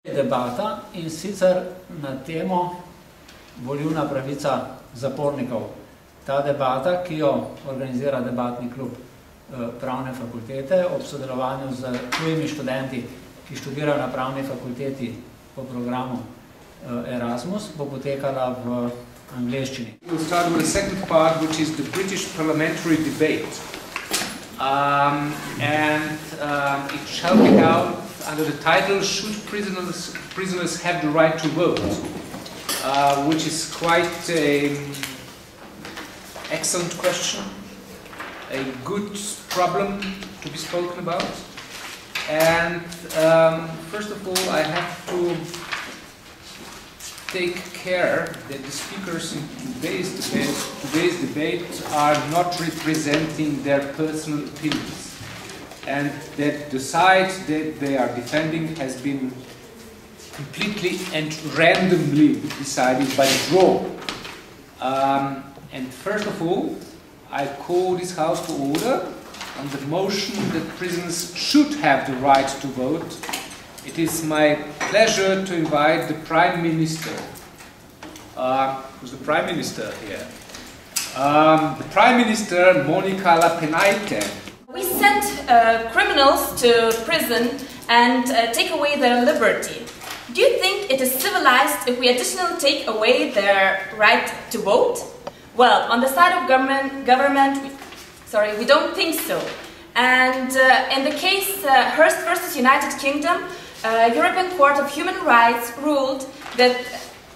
Debata, in sicer na temo volilna pravica zapornikov. Ta debata, ki jo organizira Debatni klub Pravne fakultete ob sodelovanju z tujimi študenti, ki študirajo na Pravni fakulteti po programu Erasmus, bo potekala v angleščini. We'll start with the second part, which is the British parliamentary debate. It shall be held under the title, Should prisoners have the right to vote? Which is quite an excellent question, a good problem to be spoken about. And first of all, I have to take care that the speakers in today's debate are not representing their personal opinions, and that the side that they are defending has been completely and randomly decided by the draw. And first of all, I call this House to order on the motion that prisoners should have the right to vote. It is my pleasure to invite the Prime Minister. Who's the Prime Minister here? The Prime Minister, Monica Lapenaite. We send criminals to prison and take away their liberty. Do you think it is civilized if we additionally take away their right to vote? Well, on the side of government, we don't think so. And in the case Hirst versus United Kingdom, European Court of Human Rights ruled that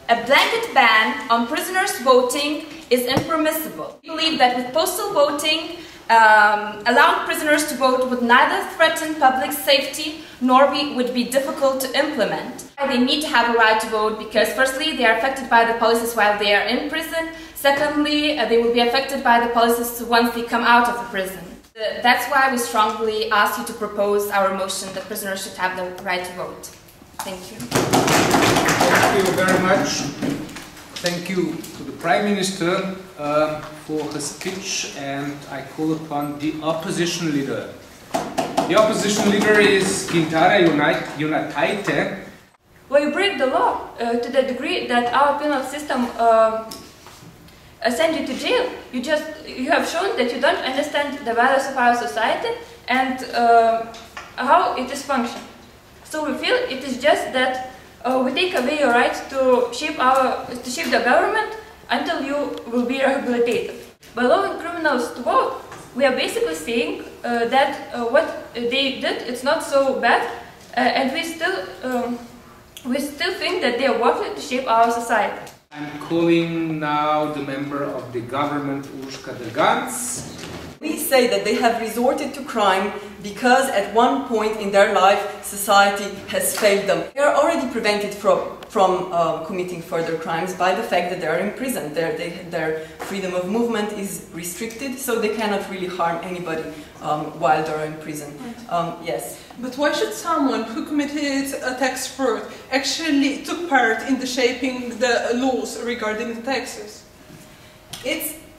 a blanket ban on prisoners voting is impermissible. We believe that with postal voting, allowing prisoners to vote would neither threaten public safety nor would be difficult to implement. They need to have a right to vote because firstly, they are affected by the policies while they are in prison. Secondly, they will be affected by the policies once they come out of the prison. That's why we strongly ask you to propose our motion that prisoners should have the right to vote. Thank you. Thank you very much. Thank you to the Prime Minister for her speech, and I call upon the opposition leader. The opposition leader is Gintara Unitaite. Well, you break the law to the degree that our penal system send you to jail. You have shown that you don't understand the values of our society and how it is function. So we feel it is just that we take away your right to shape the government until you will be rehabilitated. By allowing criminals to vote, we are basically saying that what they did it's not so bad, and we still think that they are working to shape our society. I'm calling now the member of the government, Urška Drgans. We say that they have resorted to crime because at one point in their life society has failed them. They are already prevented from committing further crimes by the fact that they are in prison. Their freedom of movement is restricted, so they cannot really harm anybody while they are in prison. Yes. But why should someone who committed a tax fraud actually took part in the shaping the laws regarding the taxes?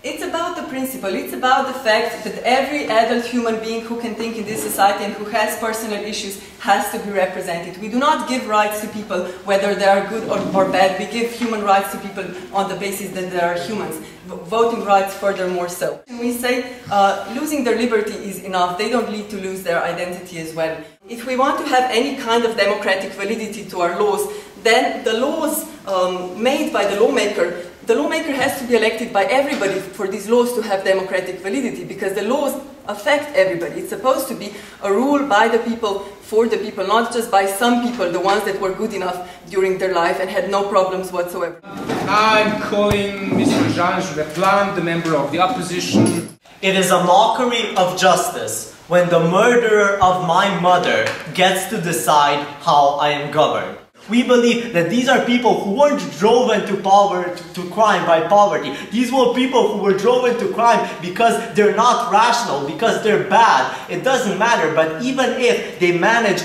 It's about the principle, it's about the fact that every adult human being who can think in this society and who has personal issues has to be represented. We do not give rights to people whether they are good or bad. We give human rights to people on the basis that they are humans. Voting rights furthermore so. We say losing their liberty is enough. They don't need to lose their identity as well. If we want to have any kind of democratic validity to our laws, then the laws made by the lawmaker has to be elected by everybody for these laws to have democratic validity, because the laws affect everybody. It's supposed to be a rule by the people, for the people, not just by some people, the ones that were good enough during their life and had no problems whatsoever. I'm calling Mr. Jean Juveplan, the member of the opposition. It is a mockery of justice when the murderer of my mother gets to decide how I am governed. We believe that these are people who weren't driven to crime by poverty. These were people who were driven to crime because they're not rational, because they're bad. It doesn't matter, but even if they manage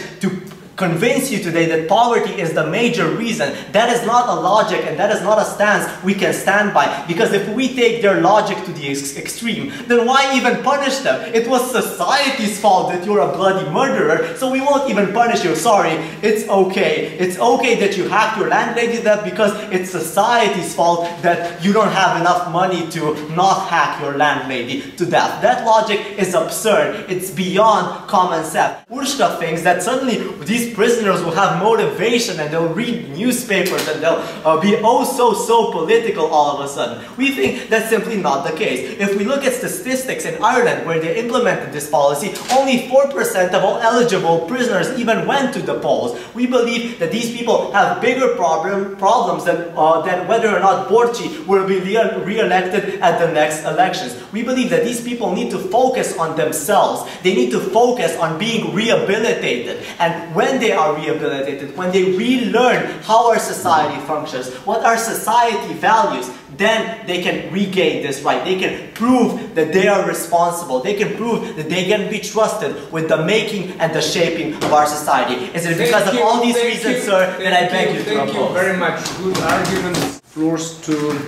convince you today that poverty is the major reason. That is not a logic and that is not a stance we can stand by. Because if we take their logic to the extreme, then why even punish them? It was society's fault that you're a bloody murderer, so we won't even punish you. Sorry, it's okay. It's okay that you hacked your landlady to death because it's society's fault that you don't have enough money to not hack your landlady to death. That logic is absurd. It's beyond common sense. Urshka thinks that suddenly these prisoners will have motivation and they'll read newspapers and they'll be oh so political all of a sudden. We think that's simply not the case. If we look at statistics in Ireland where they implemented this policy, only 4% of all eligible prisoners even went to the polls. We believe that these people have bigger problems than whether or not Borci will be re-elected at the next elections. We believe that these people need to focus on themselves. They need to focus on being rehabilitated. And when they are rehabilitated, when they relearn how our society functions, what our society values, then they can regain this right. They can prove that they are responsible. They can prove that they can be trusted with the making and the shaping of our society. Is it because of all these reasons, sir, that I beg you to oppose? Thank you very much. Good arguments. Floors to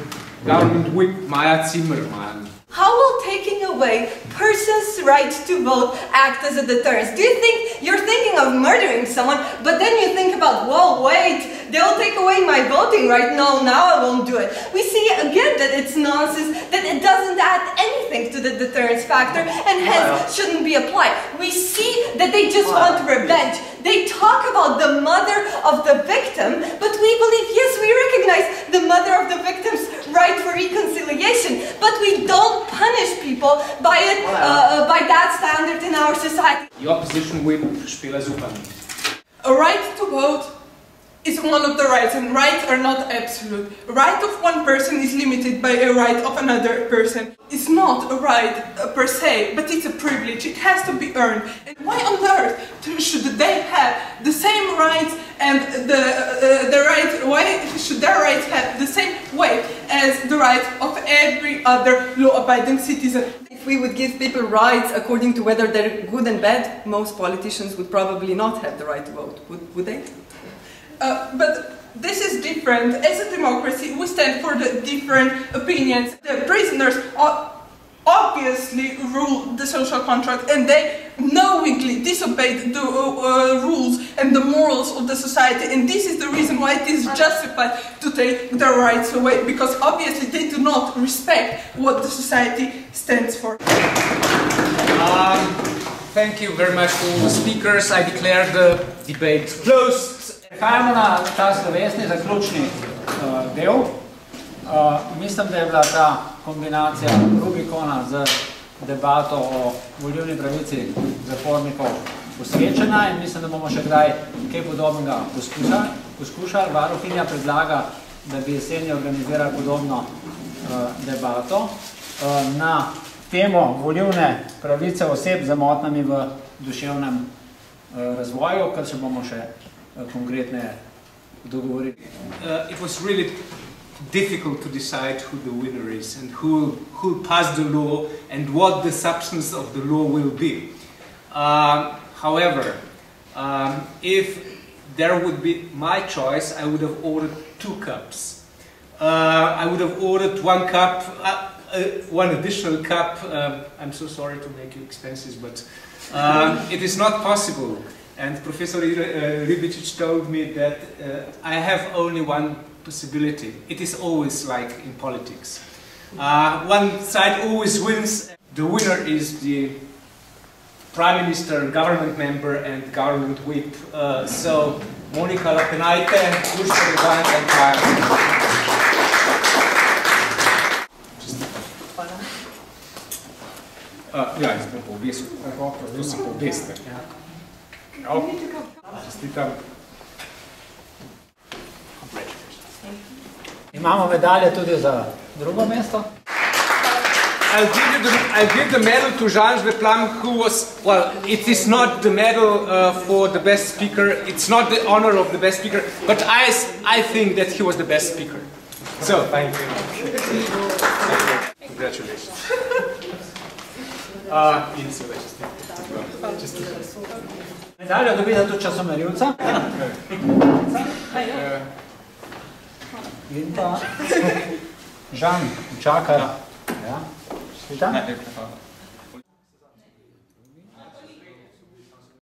Government Whip Maya Zimmerman. How will taking away persons' right to vote act as a deterrent? Do you think you're thinking of murdering someone, but then you think about, whoa, wait, they'll take away my voting right? No, now I won't do it. We see again that it's nonsense, that it doesn't add anything to the deterrence factor, and hence shouldn't be applied. We see that they just want revenge. They talk about the mother of the victim, but we believe, yes, we recognize the mother of the victim's right for reconciliation, but we don't punish people by it, by that standard in our society. The opposition whip Spieler Zupan. A right to vote is one of the rights, and rights are not absolute. A right of one person is limited by a right of another person. It's not a right per se, but it's a privilege. It has to be earned. And why on earth should they have the same rights and why should their rights have the same weight as the rights of every other law-abiding citizen? If we would give people rights according to whether they're good and bad, most politicians would probably not have the right to vote, would they? But this is different. As a democracy, we stand for the different opinions. The prisoners obviously rule the social contract, and they knowingly disobeyed the rules and the morals of the society, and this is the reason why it is justified to take their rights away, because obviously they do not respect what the society stands for. Thank you very much to all the speakers. I declare the debate closed. Prehajamo na ta slovesni zaključni del. Mislim, da je bila ta kombinacija Rubikona z debato o volilni pravici zapornikov posvečena in mislim, da bomo še kdaj kaj podobnega poskušali. Varuhinja predlaga, da bi jeseni organizirali podobno debato na temo volilne pravice oseb z motnjami v duševnem razvoju, kar se bomo še konkretne dogovorili. It was really difficult to decide who the winner is and who passed the law and what the substance of the law will be. However, if there would be my choice, I would have ordered 2 cups. I would have ordered 1 cup, 1 additional cup. I'm so sorry to make you expenses, but it is not possible. And Professor Ribicic told me that I have only one possibility. It is always like in politics. One side always wins. The winner is the Prime Minister, government member and government whip. So, Monika Lapenaite and Urška Revan and ja, jaz bom pa obesil. To se pa obesite. Čestitam. Imamo medalje tudi za drugo mesto. I'll give the medal to Jean Veplam, who was, well, it is not the medal for the best speaker, it's not the honor of the best speaker, but I think that he was the best speaker. So, thank you. Congratulations. Medaljo dobite tudi časomerilca. In pa Žan, čakaj. Ja, svita?